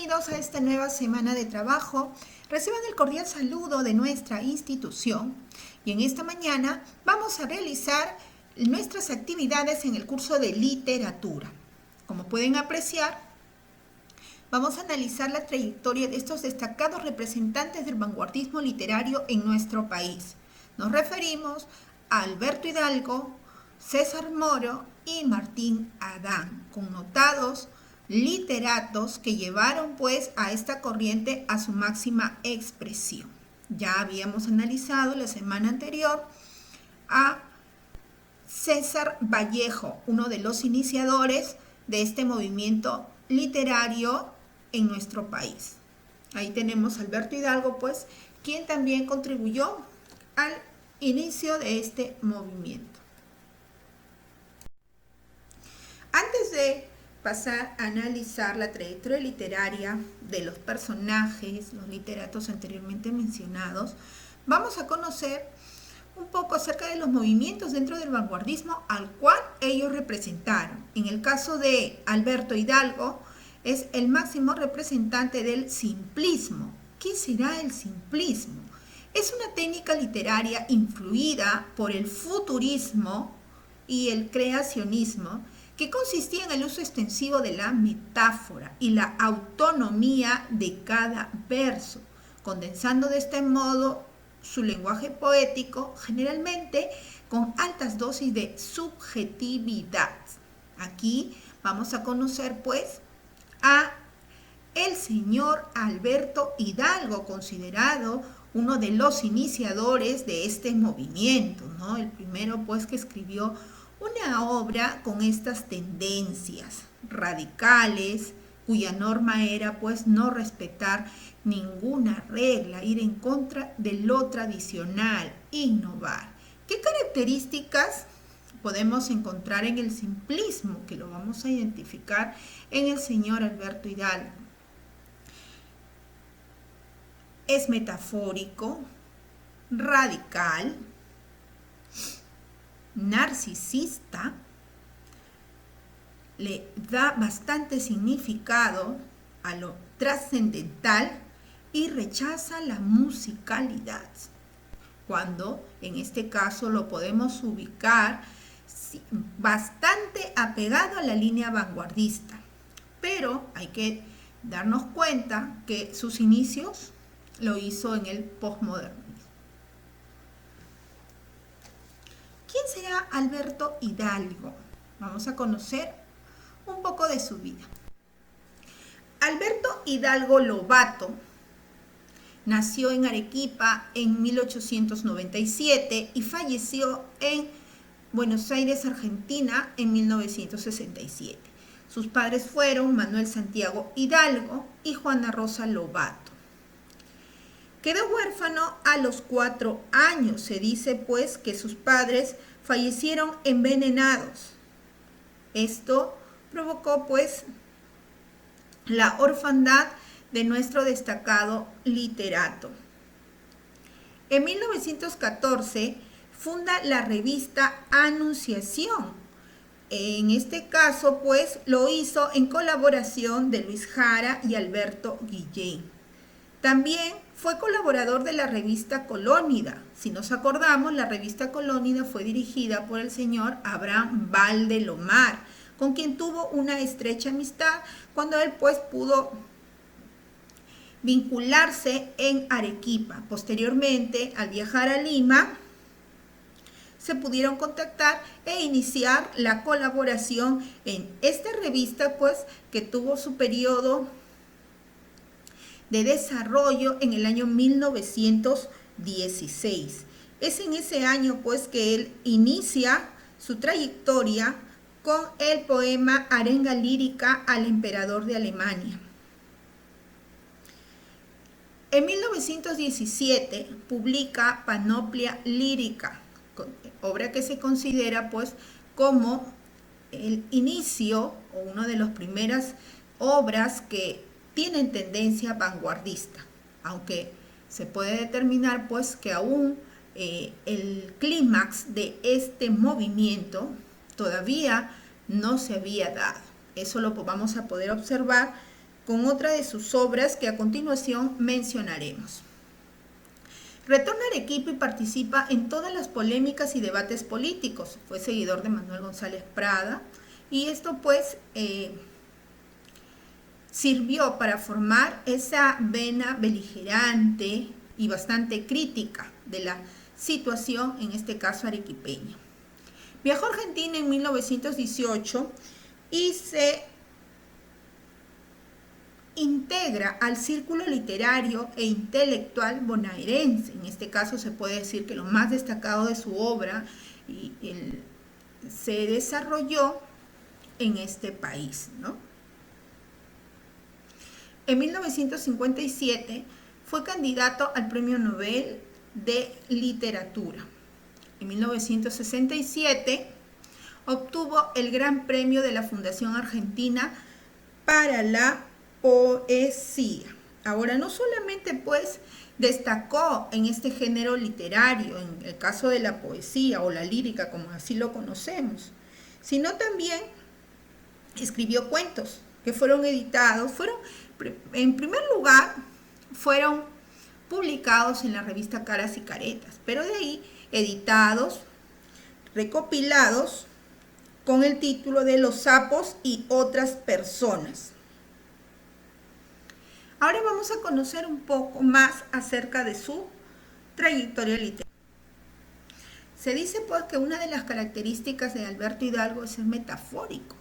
bienvenidos a esta nueva semana de trabajo. Reciban el cordial saludo de nuestra institución y en esta mañana vamos a realizar nuestras actividades en el curso de literatura. Como pueden apreciar, vamos a analizar la trayectoria de estos destacados representantes del vanguardismo literario en nuestro país. Nos referimos a Alberto Hidalgo, César Moro y Martín Adán, connotados literatos que llevaron pues a esta corriente a su máxima expresión. Ya habíamos analizado la semana anterior a César Vallejo, uno de los iniciadores de este movimiento literario en nuestro país. Ahí tenemos a Alberto Hidalgo, pues, quien también contribuyó al inicio de este movimiento. Antes de pasar a analizar la trayectoria literaria de los personajes, los literatos anteriormente mencionados, vamos a conocer un poco acerca de los movimientos dentro del vanguardismo al cual ellos representaron. En el caso de Alberto Hidalgo, es el máximo representante del simplismo. ¿Qué será el simplismo? Es una técnica literaria influida por el futurismo y el creacionismo, que consistía en el uso extensivo de la metáfora y la autonomía de cada verso, condensando de este modo su lenguaje poético, generalmente con altas dosis de subjetividad. Aquí vamos a conocer pues a el señor Alberto Hidalgo, considerado uno de los iniciadores de este movimiento, ¿no? El primero pues que escribió una obra con estas tendencias radicales, cuya norma era pues no respetar ninguna regla, ir en contra de lo tradicional, innovar. ¿Qué características podemos encontrar en el simplismo? Que lo vamos a identificar en el señor Alberto Hidalgo. Es metafórico, radical, narcisista, le da bastante significado a lo trascendental y rechaza la musicalidad, cuando en este caso lo podemos ubicar bastante apegado a la línea vanguardista, pero hay que darnos cuenta que sus inicios lo hizo en el posmodernismo. ¿Quién será Alberto Hidalgo? Vamos a conocer un poco de su vida. Alberto Hidalgo Lobato nació en Arequipa en 1897 y falleció en Buenos Aires, Argentina, en 1967. Sus padres fueron Manuel Santiago Hidalgo y Juana Rosa Lobato. Quedó huérfano a los 4 años. Se dice pues que sus padres fallecieron envenenados. Esto provocó pues la orfandad de nuestro destacado literato. En 1914 funda la revista Anunciación. En este caso pues lo hizo en colaboración de Luis Jara y Alberto Guillén. También fue colaborador de la revista Colónida. Si nos acordamos, la revista Colónida fue dirigida por el señor Abraham Valdelomar, con quien tuvo una estrecha amistad cuando él pues pudo vincularse en Arequipa. Posteriormente, al viajar a Lima, se pudieron contactar e iniciar la colaboración en esta revista pues que tuvo su periodo de desarrollo en el año 1916. Es en ese año pues que él inicia su trayectoria con el poema Arenga lírica al emperador de Alemania. En 1917 publica Panoplia lírica, obra que se considera pues como el inicio o una de las primeras obras que tienen tendencia vanguardista, aunque se puede determinar pues que aún el clímax de este movimiento todavía no se había dado. Eso lo vamos a poder observar con otra de sus obras que a continuación mencionaremos. Retorna a Arequipa y participa en todas las polémicas y debates políticos. Fue seguidor de Manuel González Prada y esto pues sirvió para formar esa vena beligerante y bastante crítica de la situación, en este caso arequipeña. Viajó a Argentina en 1918 y se integra al círculo literario e intelectual bonaerense. En este caso se puede decir que lo más destacado de su obra se desarrolló en este país, ¿no? En 1957 fue candidato al Premio Nobel de Literatura. En 1967 obtuvo el Gran Premio de la Fundación Argentina para la Poesía. Ahora, no solamente pues destacó en este género literario, en el caso de la poesía o la lírica, como así lo conocemos, sino también escribió cuentos que fueron editados, en primer lugar, fueron publicados en la revista Caras y Caretas, pero de ahí editados, recopilados con el título de Los sapos y otras personas. Ahora vamos a conocer un poco más acerca de su trayectoria literaria. Se dice pues que una de las características de Alberto Hidalgo es ser metafórico.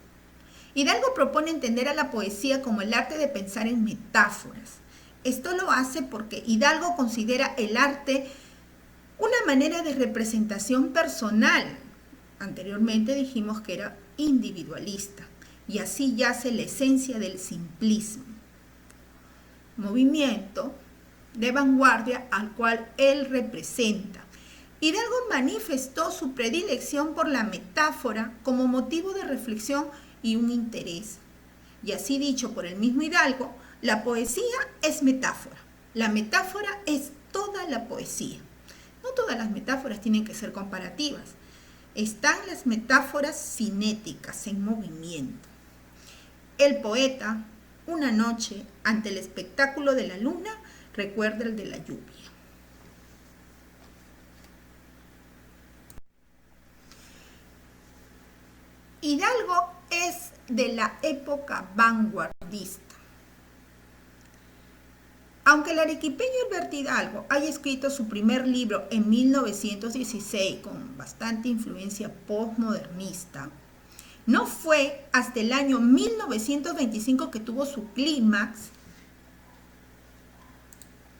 Hidalgo propone entender a la poesía como el arte de pensar en metáforas. Esto lo hace porque Hidalgo considera el arte una manera de representación personal. Anteriormente dijimos que era individualista y así yace la esencia del simplismo, movimiento de vanguardia al cual él representa. Hidalgo manifestó su predilección por la metáfora como motivo de reflexión y un interés. Y así dicho por el mismo Hidalgo, la poesía es metáfora. La metáfora es toda la poesía. No todas las metáforas tienen que ser comparativas. Están las metáforas cinéticas, en movimiento. El poeta, una noche, ante el espectáculo de la luna, recuerda el de la lluvia. Hidalgo es de la época vanguardista. Aunque el arequipeño Alberto Hidalgo haya escrito su primer libro en 1916 con bastante influencia postmodernista, no fue hasta el año 1925 que tuvo su clímax,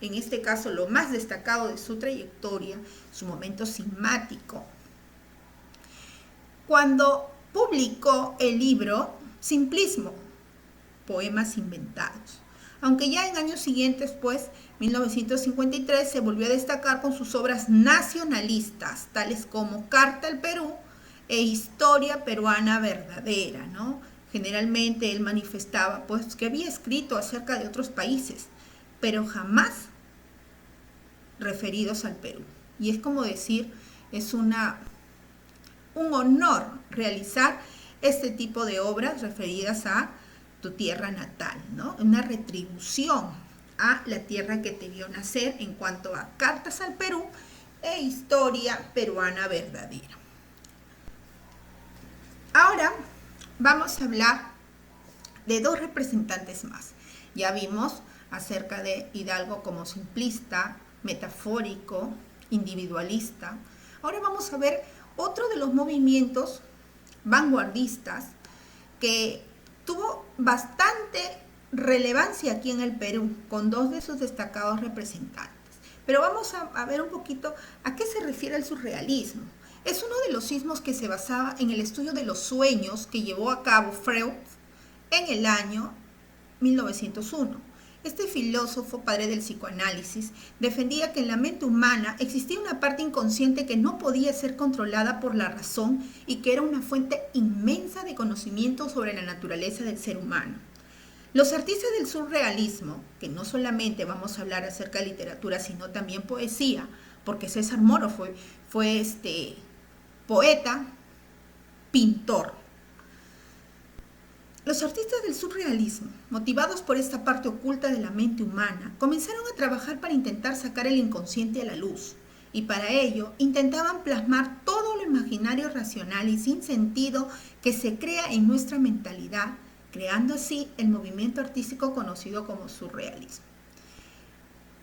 en este caso lo más destacado de su trayectoria, su momento cimático, cuando publicó el libro Simplismo, poemas inventados. Aunque ya en años siguientes, pues, 1953, se volvió a destacar con sus obras nacionalistas, tales como Carta al Perú e Historia Peruana Verdadera, ¿no? Generalmente él manifestaba, pues, que había escrito acerca de otros países, pero jamás referidos al Perú. Y es como decir, es un honor realizar este tipo de obras referidas a tu tierra natal, ¿no? Una retribución a la tierra que te vio nacer en cuanto a Cartas al Perú e Historia Peruana Verdadera. Ahora vamos a hablar de dos representantes más. Ya vimos acerca de Hidalgo como simplista, metafórico, individualista. Ahora vamos a ver otro de los movimientos vanguardistas que tuvo bastante relevancia aquí en el Perú, con dos de sus destacados representantes. Pero vamos a ver un poquito a qué se refiere el surrealismo. Es uno de los sismos que se basaba en el estudio de los sueños que llevó a cabo Freud en el año 1901. Este filósofo, padre del psicoanálisis, defendía que en la mente humana existía una parte inconsciente que no podía ser controlada por la razón y que era una fuente inmensa de conocimiento sobre la naturaleza del ser humano. Los artistas del surrealismo, que no solamente vamos a hablar acerca de literatura, sino también poesía, porque César Moro fue poeta, pintor. Los artistas del surrealismo, motivados por esta parte oculta de la mente humana, comenzaron a trabajar para intentar sacar el inconsciente a la luz, y para ello intentaban plasmar todo lo imaginario, racional y sin sentido que se crea en nuestra mentalidad, creando así el movimiento artístico conocido como surrealismo.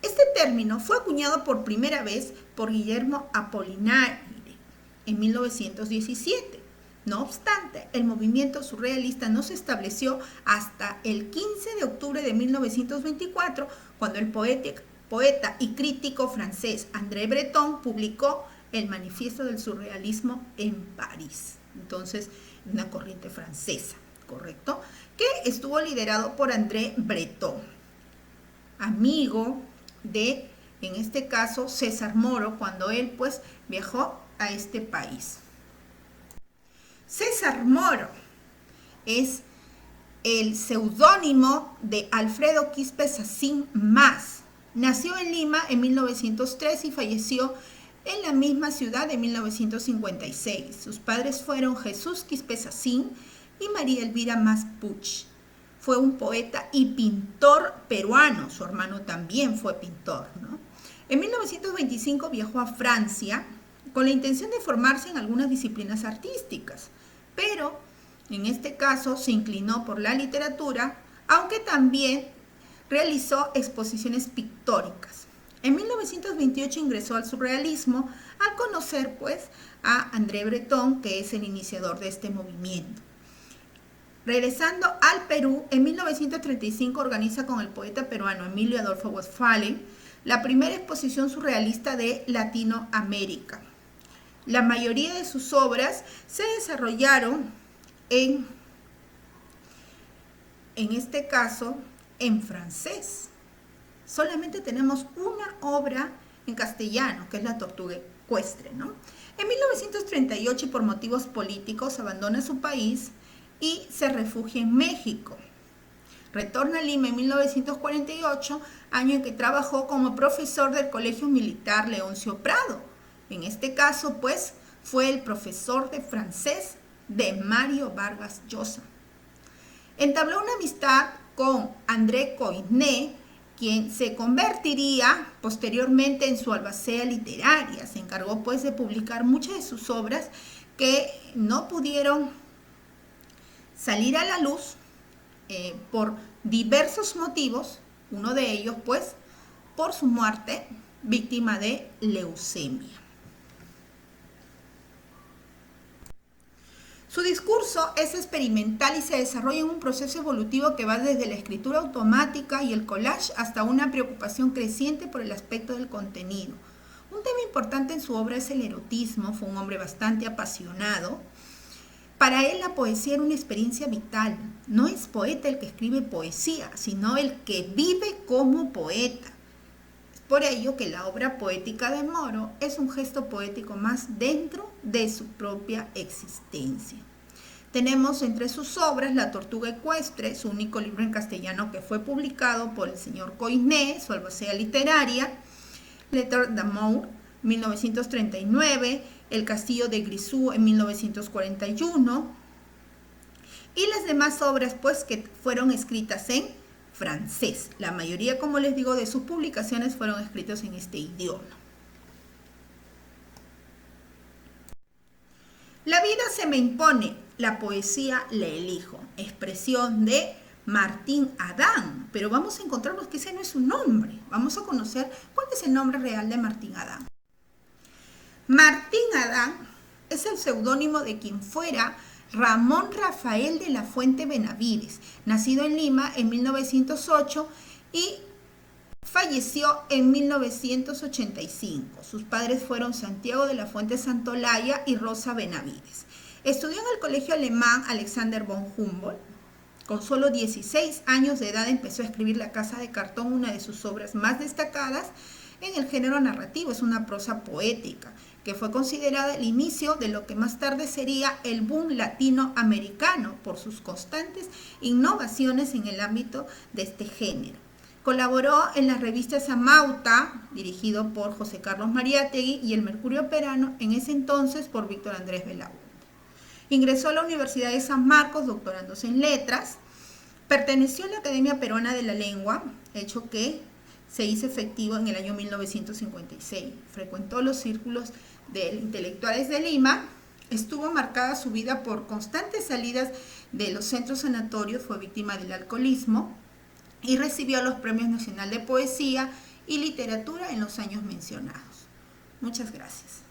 Este término fue acuñado por primera vez por Guillermo Apollinaire en 1917. No obstante, el movimiento surrealista no se estableció hasta el 15 de octubre de 1924, cuando el poeta y crítico francés André Breton publicó el Manifiesto del Surrealismo en París. Entonces, una corriente francesa, ¿correcto? Que estuvo liderado por André Breton, amigo de, en este caso, César Moro, cuando él pues viajó a este país. César Moro es el seudónimo de Alfredo Quispe Sacín Mas. Nació en Lima en 1903 y falleció en la misma ciudad en 1956. Sus padres fueron Jesús Quispe Sacín y María Elvira Mas Puig. Fue un poeta y pintor peruano. Su hermano también fue pintor, ¿no? En 1925 viajó a Francia con la intención de formarse en algunas disciplinas artísticas, pero en este caso se inclinó por la literatura, aunque también realizó exposiciones pictóricas. En 1928 ingresó al surrealismo al conocer pues a André Breton, que es el iniciador de este movimiento. Regresando al Perú, en 1935 organiza con el poeta peruano Emilio Adolfo Westphalen la primera exposición surrealista de Latinoamérica. La mayoría de sus obras se desarrollaron en este caso, en francés. Solamente tenemos una obra en castellano, que es La Tortuga Ecuestre, ¿no? En 1938, por motivos políticos, abandona su país y se refugia en México. Retorna a Lima en 1948, año en que trabajó como profesor del Colegio Militar Leoncio Prado. En este caso, pues, fue el profesor de francés de Mario Vargas Llosa. Entabló una amistad con André Coisnet, quien se convertiría posteriormente en su albacea literaria. Se encargó, pues, de publicar muchas de sus obras que no pudieron salir a la luz por diversos motivos. Uno de ellos, pues, por su muerte, víctima de leucemia. Su discurso es experimental y se desarrolla en un proceso evolutivo que va desde la escritura automática y el collage hasta una preocupación creciente por el aspecto del contenido. Un tema importante en su obra es el erotismo. Fue un hombre bastante apasionado. Para él la poesía era una experiencia vital. No es poeta el que escribe poesía, sino el que vive como poeta. Es por ello que la obra poética de Moro es un gesto poético más dentro de su propia existencia. Tenemos entre sus obras La Tortuga Ecuestre, su único libro en castellano que fue publicado por el señor Coisnet, su albacea literaria, Lettres d'amour, 1939, El Castillo de Grisou en 1941, y las demás obras pues que fueron escritas en francés. La mayoría, como les digo, de sus publicaciones fueron escritas en este idioma. La vida se me impone, la poesía la elijo. Expresión de Martín Adán. Pero vamos a encontrarnos que ese no es su nombre. Vamos a conocer cuál es el nombre real de Martín Adán. Martín Adán es el seudónimo de quien fuera Ramón Rafael de la Fuente Benavides, nacido en Lima en 1908 y falleció en 1985. Sus padres fueron Santiago de la Fuente Santolaya y Rosa Benavides. Estudió en el colegio alemán Alexander von Humboldt. Con solo 16 años de edad empezó a escribir La Casa de Cartón, una de sus obras más destacadas en el género narrativo. Es una prosa poética que fue considerada el inicio de lo que más tarde sería el boom latinoamericano por sus constantes innovaciones en el ámbito de este género. Colaboró en las revistas Amauta, dirigido por José Carlos Mariátegui, y El Mercurio Operano, en ese entonces por Víctor Andrés Belaúnde. Ingresó a la Universidad de San Marcos, doctorándose en letras. Perteneció a la Academia Peruana de la Lengua, hecho que se hizo efectivo en el año 1956. Frecuentó los círculos de intelectuales de Lima. Estuvo marcada su vida por constantes salidas de los centros sanatorios, fue víctima del alcoholismo y recibió los Premios Nacional de Poesía y Literatura en los años mencionados. Muchas gracias.